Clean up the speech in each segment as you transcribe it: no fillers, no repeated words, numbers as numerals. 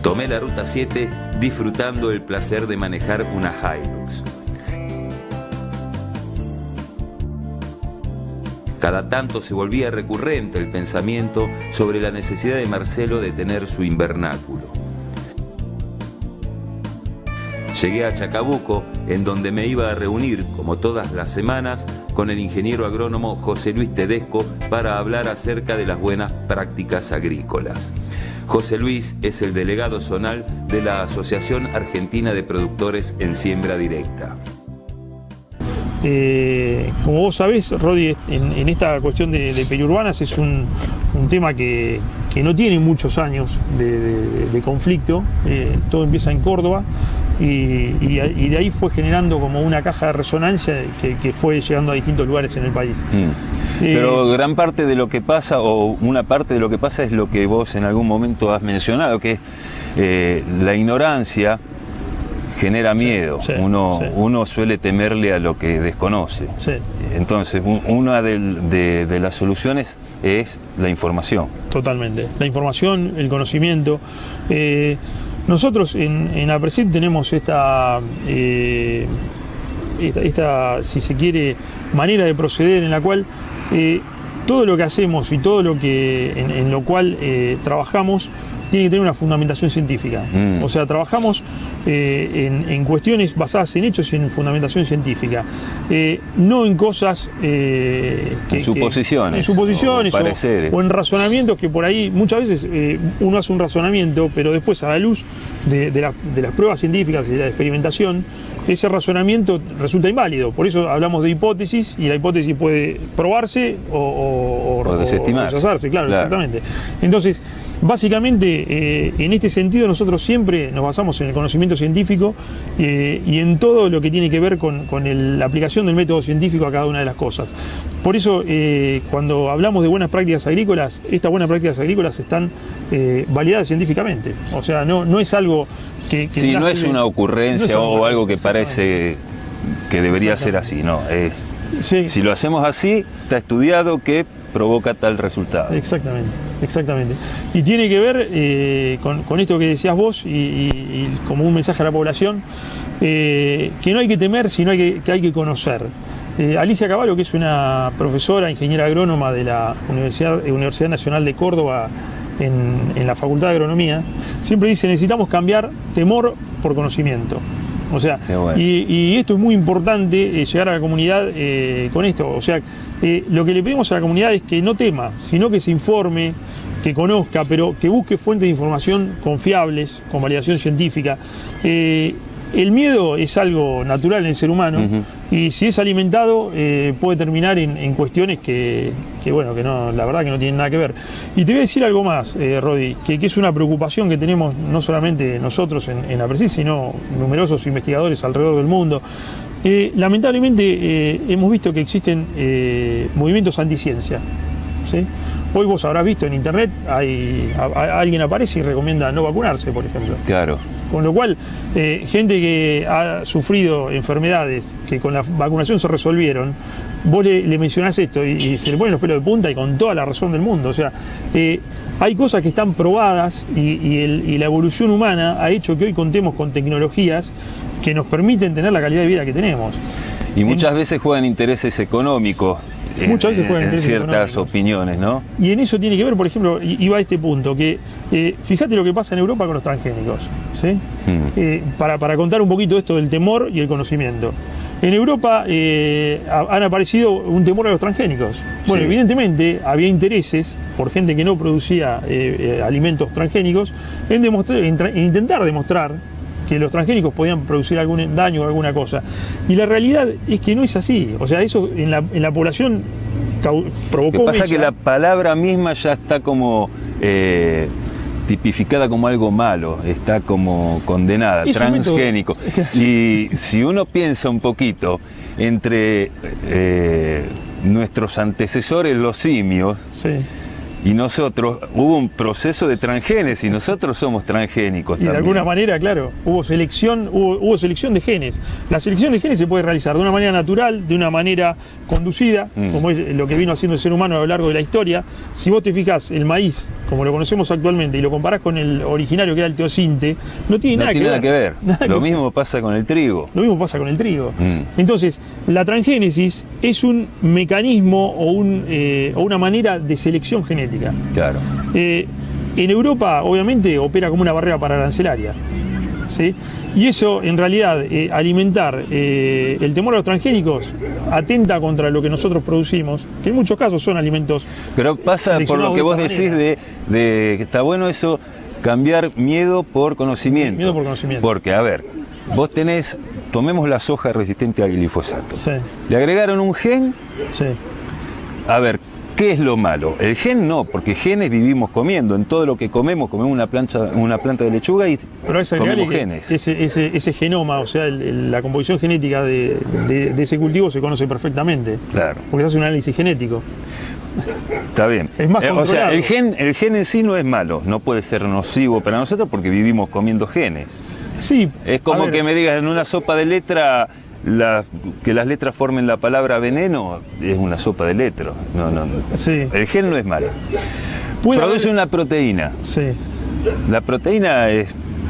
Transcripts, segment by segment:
Tomé la Ruta 7 disfrutando el placer de manejar una Hilux. Cada tanto se volvía recurrente el pensamiento sobre la necesidad de Marcelo de tener su invernáculo. Llegué a Chacabuco, en donde me iba a reunir, como todas las semanas, con el ingeniero agrónomo José Luis Tedesco para hablar acerca de las buenas prácticas agrícolas. José Luis es el delegado zonal de la Asociación Argentina de Productores en Siembra Directa. Como vos sabés, Rodi, en esta cuestión de periurbanas es un tema que no tiene muchos años de conflicto. Todo empieza en Córdoba y de ahí fue generando como una caja de resonancia que fue llegando a distintos lugares en el país. Pero gran parte de lo que pasa, o una parte de lo que pasa, es lo que vos en algún momento has mencionado, que la ignorancia genera miedo. Uno suele temerle a lo que desconoce. Entonces, una de las soluciones es la información. Totalmente. La información, el conocimiento. Nosotros en APRESID tenemos esta, si se quiere, manera de proceder en la cual todo lo que hacemos y todo lo que en lo cual trabajamos tiene que tener una fundamentación científica. O sea, trabajamos en cuestiones basadas en hechos y en fundamentación científica. No en cosas en suposiciones o en razonamientos que por ahí muchas veces uno hace un razonamiento, pero después a la luz de las pruebas científicas y de la experimentación, ese razonamiento resulta inválido. Por eso hablamos de hipótesis, y la hipótesis puede probarse o rechazarse, claro, exactamente. Entonces, básicamente, en este sentido nosotros siempre nos basamos en el conocimiento científico y en todo lo que tiene que ver con la aplicación del método científico a cada una de las cosas. Por eso, cuando hablamos de buenas prácticas agrícolas, estas buenas prácticas agrícolas están validadas científicamente. O sea, no es algo que sí, no es una ocurrencia o algo que parece que debería ser así, no. Si lo hacemos así, está estudiado que provoca tal resultado. Exactamente. Y tiene que ver con esto que decías vos y como un mensaje a la población, que no hay que temer, sino que hay que conocer. Alicia Cavallo, que es una profesora, ingeniera agrónoma de la Universidad Nacional de Córdoba en la Facultad de Agronomía, siempre dice: necesitamos cambiar temor por conocimiento. O sea, bueno. y esto es muy importante, llegar a la comunidad con esto. O sea, lo que le pedimos a la comunidad es que no tema, sino que se informe, que conozca, pero que busque fuentes de información confiables, con validación científica. El miedo es algo natural en el ser humano, y si es alimentado puede terminar en cuestiones que no, la verdad que no tienen nada que ver. Y te voy a decir algo más, Rodi, que es una preocupación que tenemos no solamente nosotros en APRESID, sino numerosos investigadores alrededor del mundo. Lamentablemente hemos visto que existen movimientos anticiencia, ¿sí? Hoy vos habrás visto en internet, alguien aparece y recomienda no vacunarse, por ejemplo. Claro. Con lo cual, gente que ha sufrido enfermedades que con la vacunación se resolvieron, vos le mencionás esto y se le ponen los pelos de punta, y con toda la razón del mundo. O sea, hay cosas que están probadas y la evolución humana ha hecho que hoy contemos con tecnologías que nos permiten tener la calidad de vida que tenemos. Y muchas veces juegan intereses económicos. Muchas veces juegan ciertas opiniones, ¿no? Y en eso tiene que ver, por ejemplo, iba a este punto, que fíjate lo que pasa en Europa con los transgénicos, ¿sí? Para contar un poquito esto del temor y el conocimiento. En Europa han aparecido un temor a los transgénicos. Bueno, evidentemente había intereses por gente que no producía alimentos transgénicos en intentar demostrar que los transgénicos podían producir algún daño o alguna cosa. Y la realidad es que no es así. O sea, eso en la población provocó... Lo que pasa es que la palabra misma ya está como tipificada como algo malo, está como condenada, transgénico. Y si uno piensa un poquito entre nuestros antecesores, los simios, Y nosotros, hubo un proceso de transgénesis, nosotros somos transgénicos Y de alguna manera, claro, hubo selección de genes. La selección de genes se puede realizar de una manera natural, de una manera conducida, como es lo que vino haciendo el ser humano a lo largo de la historia. Si vos te fijás, el maíz, como lo conocemos actualmente, y lo comparás con el originario que era el teosinte, no tiene nada que ver. Lo mismo pasa con el trigo. Lo mismo pasa con el trigo. Entonces, la transgénesis es un mecanismo o una manera de selección genética. Claro. En Europa, obviamente, opera como una barrera paraarancelaria, ¿sí? Y eso, en realidad, alimentar el temor a los transgénicos atenta contra lo que nosotros producimos, que en muchos casos son alimentos. Pero pasa por lo que vos decís de que está bueno eso, cambiar miedo por conocimiento. Miedo por conocimiento. Porque, a ver, vos tomemos la soja resistente al glifosato. Sí. Le agregaron un gen. Sí. A ver, ¿qué es lo malo? El gen no, porque genes vivimos comiendo. En todo lo que comemos una planta de lechuga y pero es comemos genes. Ese genoma, o sea, la composición genética de ese cultivo se conoce perfectamente. Claro. Porque se hace un análisis genético. Está bien. Es más o sea, el gen en sí no es malo, no puede ser nocivo para nosotros porque vivimos comiendo genes. Sí. Es como que me digas en una sopa de letra que las letras formen la palabra veneno, es una sopa de letras. No. Sí. El gen no es malo. Produce una proteína. Sí. La proteína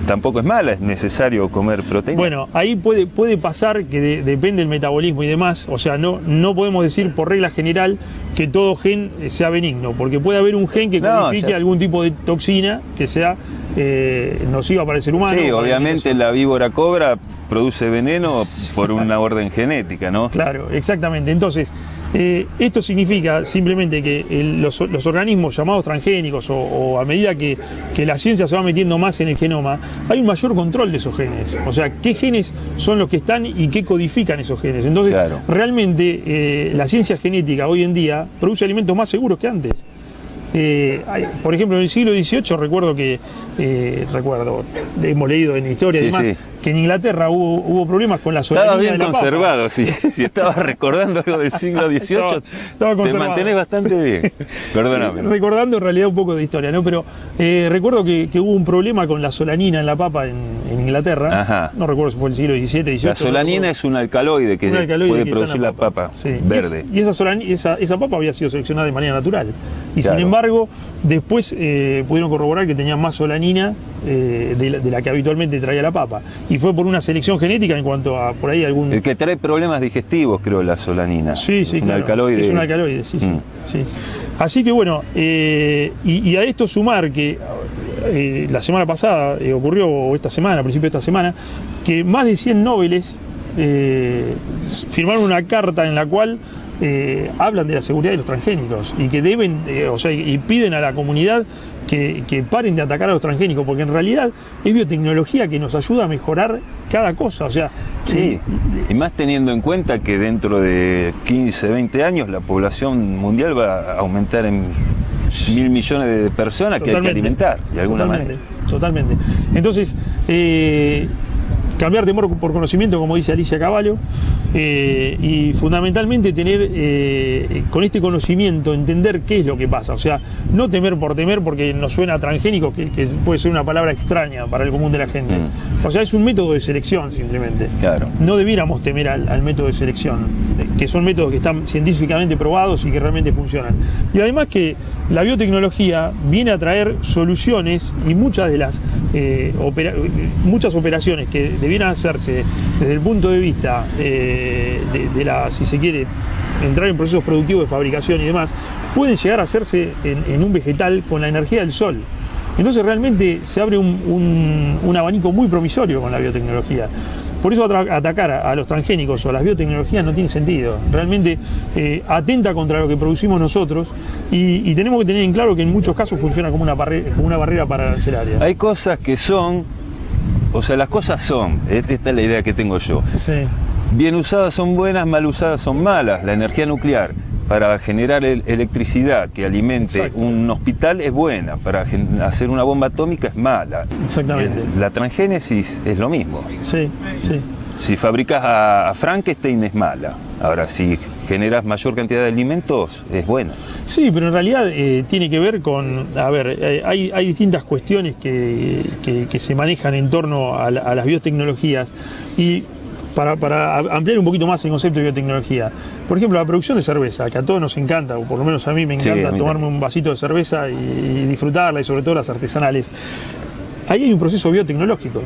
tampoco es mala, es necesario comer proteína. Bueno, ahí puede pasar que depende del metabolismo y demás, o sea, no podemos decir por regla general que todo gen sea benigno, porque puede haber un gen que codifique algún tipo de toxina que sea nociva para el ser humano. Sí, obviamente la víbora cobra produce veneno por una orden genética, ¿no? Claro, exactamente. Entonces, esto significa simplemente que los organismos llamados transgénicos o a medida que la ciencia se va metiendo más en el genoma, hay un mayor control de esos genes. O sea, qué genes son los que están y qué codifican esos genes. Entonces, realmente la ciencia genética hoy en día produce alimentos más seguros que antes. Por ejemplo, en el siglo XVIII recuerdo, hemos leído en historia y demás, que en Inglaterra hubo problemas con la soberanía. Estaba bien de la conservado, papa. si estabas recordando algo del siglo XVIII, te mantenés bastante bien. Perdóname. Recordando en realidad un poco de historia, ¿no? Pero recuerdo que hubo un problema con la solanina en la papa en Inglaterra. Ajá. No recuerdo si fue el siglo XVII, XVIII. La solanina es un alcaloide que puede producir la papa verde. Y esa papa había sido seleccionada de manera natural. Y sin embargo, después pudieron corroborar que tenía más solanina de la que habitualmente traía la papa. Y fue por una selección genética en cuanto a por ahí algún... El que trae problemas digestivos, creo, la solanina. Sí, claro. Alcaloide. Es un alcaloide, sí. Así que bueno, y a esto sumar que la semana pasada ocurrió, o esta semana, a principio de esta semana, que más de 100 nobeles firmaron una carta en la cual hablan de la seguridad de los transgénicos y que deben, y piden a la comunidad que paren de atacar a los transgénicos, porque en realidad es biotecnología que nos ayuda a mejorar cada cosa. O sea, sí, y más teniendo en cuenta que dentro de 15, 20 años la población mundial va a aumentar en 1.000 millones de personas que hay que alimentar de alguna manera. Totalmente. Entonces, cambiar temor por conocimiento, como dice Alicia Cavallo, y fundamentalmente tener, con este conocimiento, entender qué es lo que pasa. O sea, no temer por temer porque nos suena transgénico, que puede ser una palabra extraña para el común de la gente. O sea, es un método de selección simplemente. Claro. No debiéramos temer al método de selección, que son métodos que están científicamente probados y que realmente funcionan. Y además que la biotecnología viene a traer soluciones y muchas de las muchas operaciones que debieran hacerse desde el punto de vista si se quiere, entrar en procesos productivos de fabricación y demás, pueden llegar a hacerse en un vegetal con la energía del sol. Entonces realmente se abre un abanico muy promisorio con la biotecnología. Por eso atacar a los transgénicos o a las biotecnologías no tiene sentido. Realmente atenta contra lo que producimos nosotros y tenemos que tener en claro que en muchos casos funciona como una barrera paraarancelaria. Hay cosas que son, o sea, las cosas son, esta es la idea que tengo yo. Sí. Bien usadas son buenas, mal usadas son malas. La energía nuclear para generar electricidad que alimente un hospital es buena, para hacer una bomba atómica es mala. Exactamente. La transgénesis es lo mismo. Sí. Si fabricas a Frankenstein es mala. Ahora, si generas mayor cantidad de alimentos, es bueno. Sí, pero en realidad tiene que ver con, a ver, hay distintas cuestiones que se manejan en torno a las biotecnologías, y para ampliar un poquito más el concepto de biotecnología, por ejemplo, la producción de cerveza, que a todos nos encanta, o por lo menos a mí me encanta tomarme un vasito de cerveza y disfrutarla, y sobre todo las artesanales. Ahí hay un proceso biotecnológico,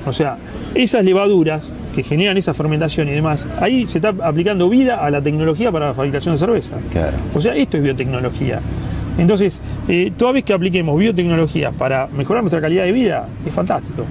o sea, esas levaduras que generan esa fermentación y demás, ahí se está aplicando vida a la tecnología para la fabricación de cerveza. Claro. O sea, esto es biotecnología. Entonces, toda vez que apliquemos biotecnología para mejorar nuestra calidad de vida, es fantástico.